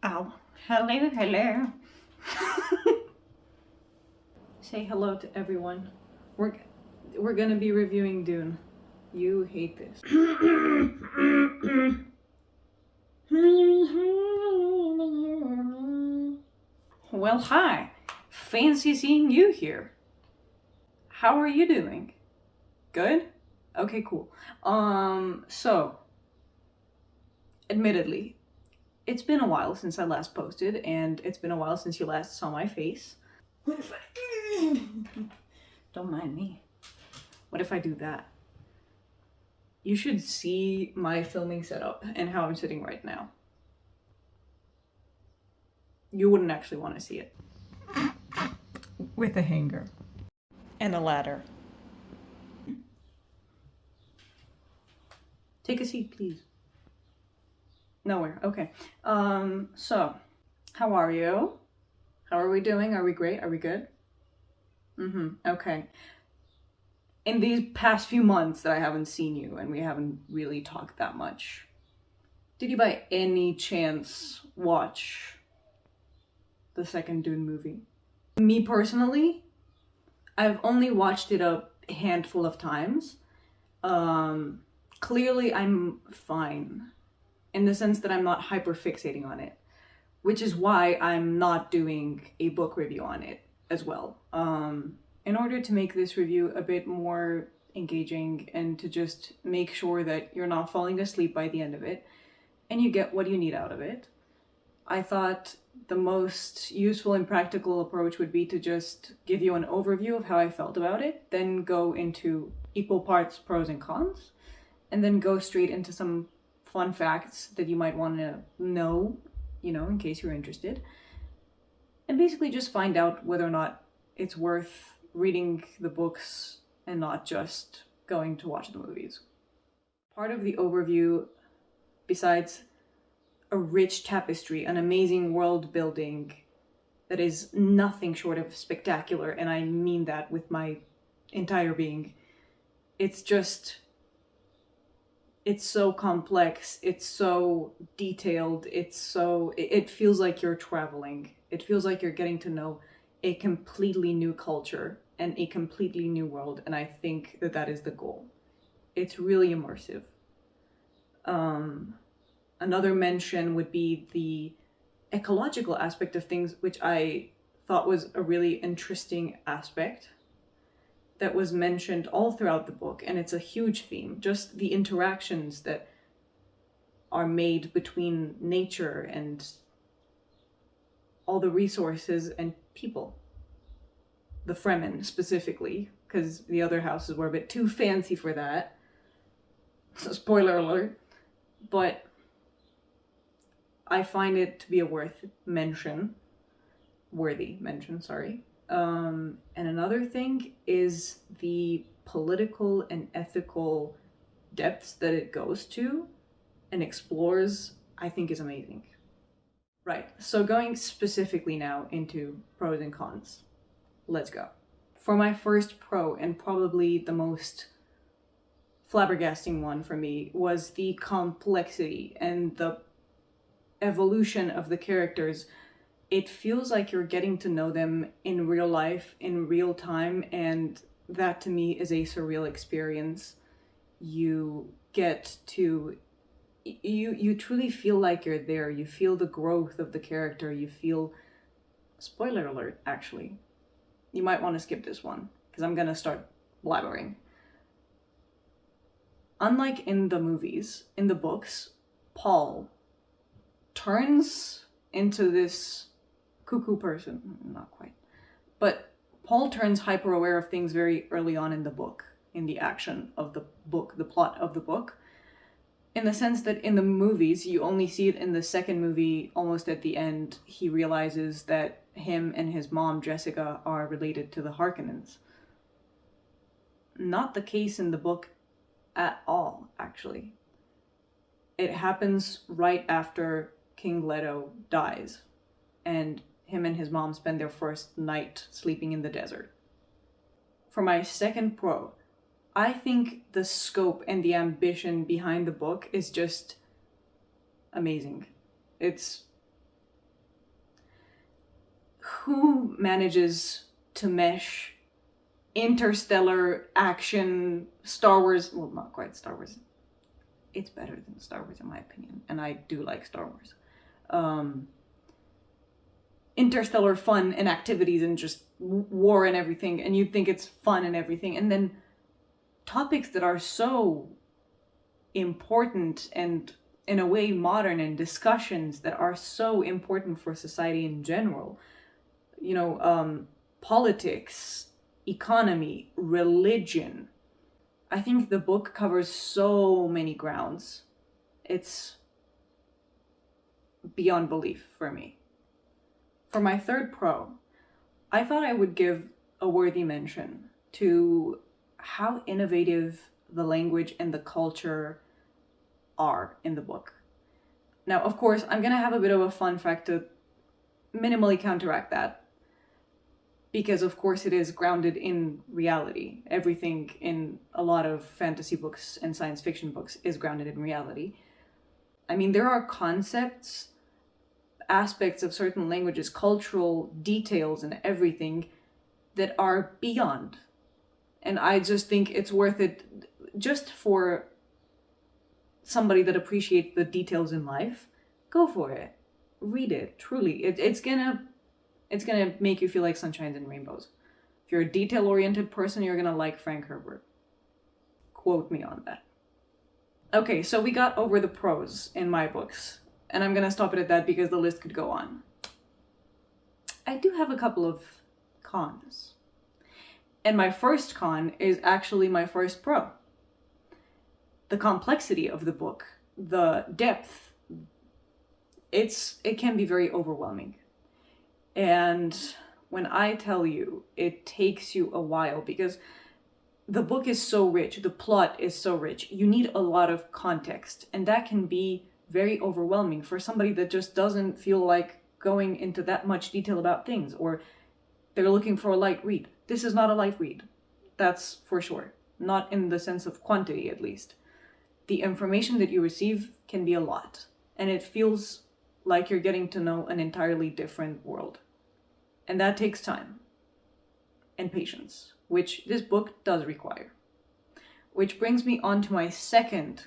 Oh, hello, hello. Say hello to everyone. We're we're gonna be reviewing Dune. You hate this. Well, hi. Fancy seeing you here. How are you doing? Good? Okay, cool. So, admittedly, it's been a while since I last posted, and it's been a while since you last saw my face. Don't mind me. What if I do that? You should see my filming setup and how I'm sitting right now. You wouldn't actually want to see it. With a hanger. And a ladder. Take a seat, please. Nowhere. Okay. So, how are you? How are we doing? Are we great? Are we good? Okay. In these past few months that I haven't seen you and we haven't really talked that much, did you by any chance watch the second Dune movie? Me personally, I've only watched it a handful of times. Clearly I'm fine in the sense that I'm not hyper fixating on it, which is why I'm not doing a book review on it as well. In order to make this review a bit more engaging and to just make sure that you're not falling asleep by the end of it and you get what you need out of it, I thought the most useful and practical approach would be to just give you an overview of how I felt about it, then go into equal parts pros and cons, and then go straight into some fun facts that you might want to know, in case you're interested, and basically just find out whether or not it's worth reading the books and not just going to watch the movies. Part of the overview, besides a rich tapestry, an amazing world building that is nothing short of spectacular, and I mean that with my entire being. It's so complex, it's so detailed, it feels like you're traveling. It feels like you're getting to know a completely new culture and a completely new world, and I think that is the goal. It's really immersive. Another mention would be the ecological aspect of things, which I thought was a really interesting aspect that was mentioned all throughout the book, and it's a huge theme. Just the interactions that are made between nature and all the resources and people. The Fremen, specifically, because the other houses were a bit too fancy for that. So, spoiler alert. But I find it to be a worthy mention, sorry. And another thing is the political and ethical depths that it goes to and explores, I think is amazing. Right, so going specifically now into pros and cons. Let's go. For my first pro, and probably the most flabbergasting one for me, was the complexity and the evolution of the characters. It feels like you're getting to know them in real life, in real time, and that to me is a surreal experience. You get to you truly feel like you're there. You feel the growth of the character. You feel, spoiler alert, actually. You might want to skip this one, because I'm gonna start blabbering. Unlike in the movies, in the books, Paul turns into this cuckoo person. Not quite. But Paul turns hyper aware of things very early on in the book, in the action of the book, the plot of the book. In the sense that in the movies, you only see it in the second movie, almost at the end, he realizes that him and his mom, Jessica, are related to the Harkonnens. Not the case in the book at all, actually. It happens right after King Leto dies, and him and his mom spend their first night sleeping in the desert. For my second pro, I think the scope and the ambition behind the book is just amazing. It's who manages to mesh interstellar action, Star Wars, well, not quite Star Wars. It's better than Star Wars in my opinion, and I do like Star Wars. Interstellar fun and activities and just war and everything, and you'd think it's fun and everything, and then topics that are so important and in a way modern, and discussions that are so important for society in general, politics, economy, religion. I think the book covers so many grounds. It's beyond belief for me. For my third pro, I thought I would give a worthy mention to how innovative the language and the culture are in the book. Now, of course, I'm gonna have a bit of a fun fact to minimally counteract that, because of course it is grounded in reality. Everything in a lot of fantasy books and science fiction books is grounded in reality. I mean, there are concepts, aspects of certain languages, cultural details and everything that are beyond. And I just think it's worth it just for somebody that appreciates the details in life. Go for it. Read it. Truly. It's gonna make you feel like sunshines and rainbows. If you're a detail-oriented person, you're gonna like Frank Herbert. Quote me on that. Okay, so we got over the pros in my books, and I'm gonna stop it at that because the list could go on. I do have a couple of cons. And my first con is actually my first pro. The complexity of the book, the depth, it can be very overwhelming. And when I tell you, it takes you a while because the book is so rich, the plot is so rich, you need a lot of context, and that can be very overwhelming for somebody that just doesn't feel like going into that much detail about things, or they're looking for a light read. This is not a light read, that's for sure. Not in the sense of quantity, at least. The information that you receive can be a lot, and it feels like you're getting to know an entirely different world. And that takes time and patience, which this book does require. Which brings me on to my second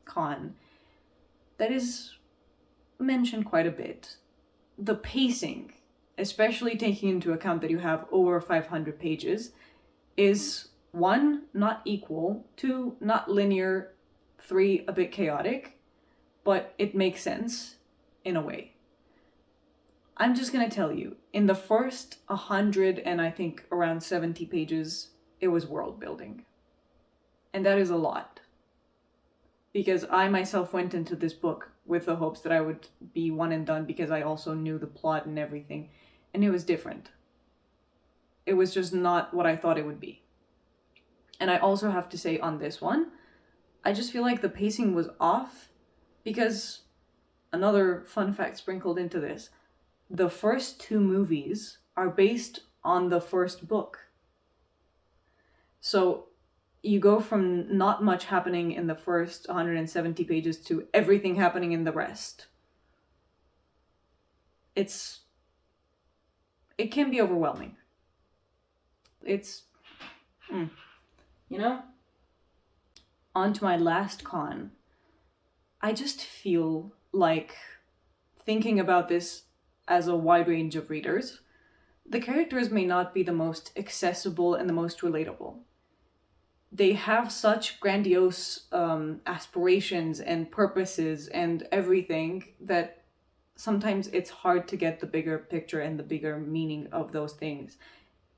con that is mentioned quite a bit. The pacing, especially taking into account that you have over 500 pages, is 1, not equal, 2, not linear, 3, a bit chaotic, but it makes sense in a way. I'm just gonna tell you, in the first 100 and I think around 70 pages, it was world building. And that is a lot. Because I myself went into this book with the hopes that I would be one and done because I also knew the plot and everything. And it was different. It was just not what I thought it would be. And I also have to say on this one, I just feel like the pacing was off because, another fun fact sprinkled into this, the first 2 movies are based on the first book. So you go from not much happening in the first 170 pages to everything happening in the rest. It can be overwhelming. On to my last con. I just feel like, thinking about this as a wide range of readers, the characters may not be the most accessible and the most relatable. They have such grandiose aspirations and purposes and everything that sometimes it's hard to get the bigger picture and the bigger meaning of those things.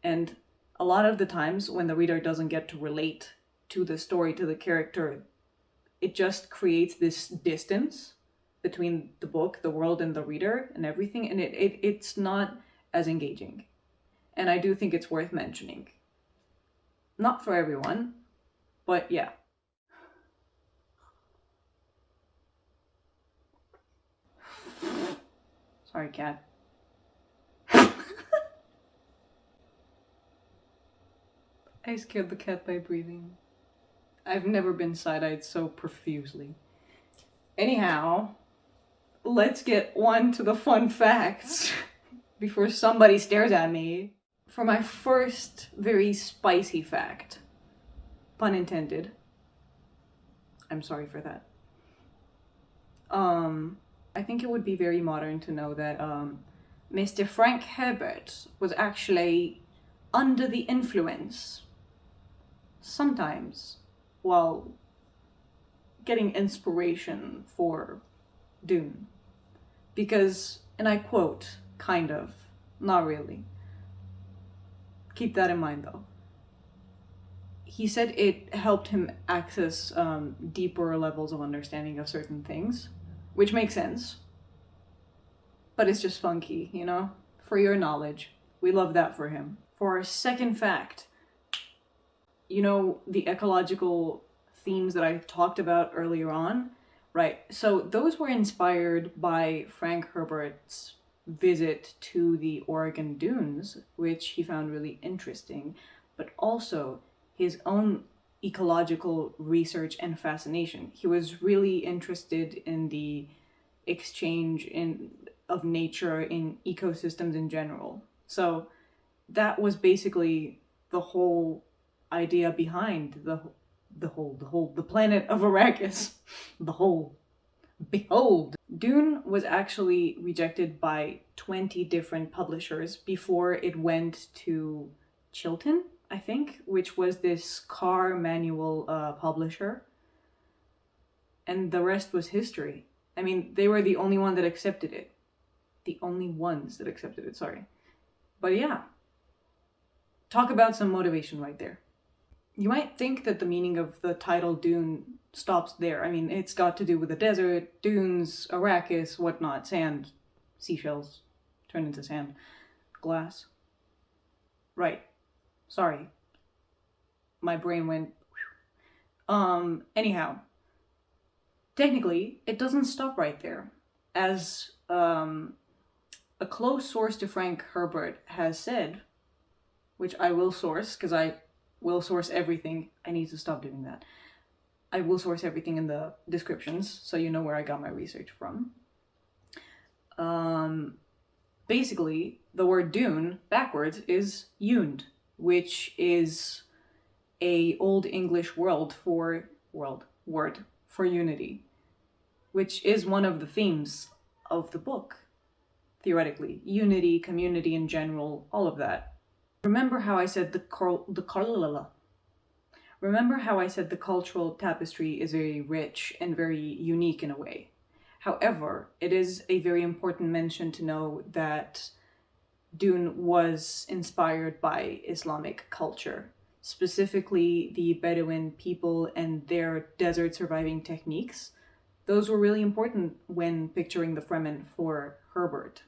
And a lot of the times when the reader doesn't get to relate to the story, to the character, it just creates this distance between the book, the world, and the reader and everything, and it's not as engaging. And I do think it's worth mentioning. Not for everyone, but yeah. Sorry, cat. I scared the cat by breathing. I've never been side-eyed so profusely. Anyhow, let's get on to the fun facts. before somebody stares at me. For my first very spicy fact, pun intended, I'm sorry for that. I think it would be very modern to know that Mr. Frank Herbert was actually under the influence sometimes while getting inspiration for Dune. Because, and I quote, kind of, not really. Keep that in mind though. He said it helped him access deeper levels of understanding of certain things, which makes sense. But it's just funky, you know? For your knowledge. We love that for him. For our second fact, you know the ecological themes that I talked about earlier on? Right, so those were inspired by Frank Herbert's visit to the Oregon dunes, which he found really interesting, but also his own ecological research and fascination. He was really interested in the exchange of nature in ecosystems in general. So that was basically the whole idea behind the planet of Arrakis. The whole. Behold! Dune was actually rejected by 20 different publishers before it went to Chilton, I think, which was this car manual publisher. And the rest was history. I mean, they were the only one that accepted it. The only ones that accepted it, sorry. But yeah. Talk about some motivation right there. You might think that the meaning of the title Dune stops there. I mean, it's got to do with the desert, dunes, Arrakis, whatnot, sand, seashells turned into sand, glass. Right. Sorry. My brain went... Anyhow. Technically, it doesn't stop right there. As a close source to Frank Herbert has said, which I will source, because I will source everything. I need to stop doing that. I will source everything in the descriptions, so you know where I got my research from. Basically, the word dune, backwards, is yund, which is a Old English word for unity, which is one of the themes of the book, theoretically. Unity, community in general, all of that. Remember how I said the cultural tapestry is very rich and very unique in a way. However, it is a very important mention to know that Dune was inspired by Islamic culture, specifically the Bedouin people and their desert surviving techniques. Those were really important when picturing the Fremen for Herbert.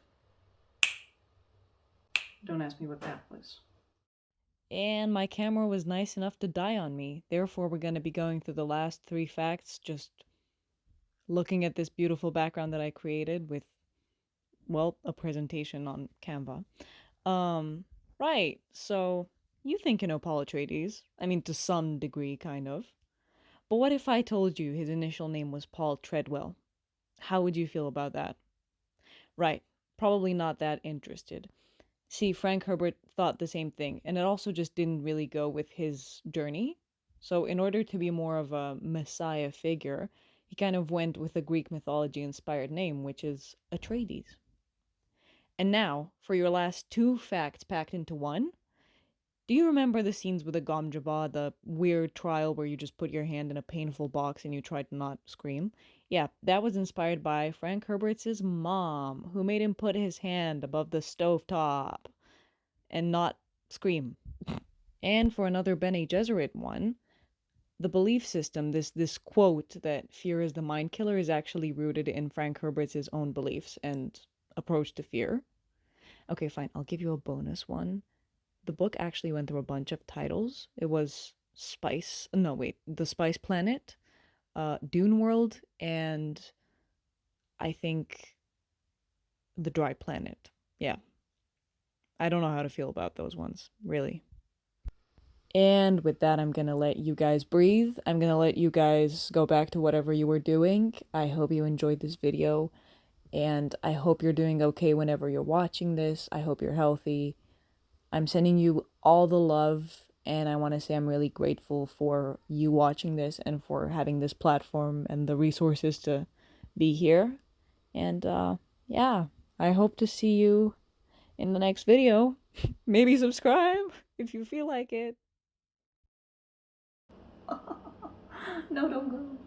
Don't ask me what that was. And my camera was nice enough to die on me. Therefore, we're going to be going through the last 3 facts, just looking at this beautiful background that I created with, well, a presentation on Canva. Right, so you think you know Paul Atreides. I mean, to some degree, kind of. But what if I told you his initial name was Paul Treadwell? How would you feel about that? Right, probably not that interested. See, Frank Herbert thought the same thing, and it also just didn't really go with his journey. So, in order to be more of a messiah figure, he kind of went with a Greek mythology inspired name, which is Atreides. And now, for your last 2 facts packed into one, do you remember the scenes with the Gom Jabbar, the weird trial where you just put your hand in a painful box and you try to not scream? Yeah, that was inspired by Frank Herbert's mom, who made him put his hand above the stovetop and not scream. And for another Bene Gesserit one, the belief system, this quote that fear is the mind killer, is actually rooted in Frank Herbert's own beliefs and approach to fear. Okay, fine, I'll give you a bonus one. The book actually went through a bunch of titles. It was The Spice Planet, Dune World, and I think The Dry Planet. Yeah. I don't know how to feel about those ones, really. And with that, I'm going to let you guys breathe. I'm going to let you guys go back to whatever you were doing. I hope you enjoyed this video. And I hope you're doing okay whenever you're watching this. I hope you're healthy. I'm sending you all the love, and I want to say I'm really grateful for you watching this and for having this platform and the resources to be here. And yeah, I hope to see you in the next video. Maybe subscribe if you feel like it. No, don't go.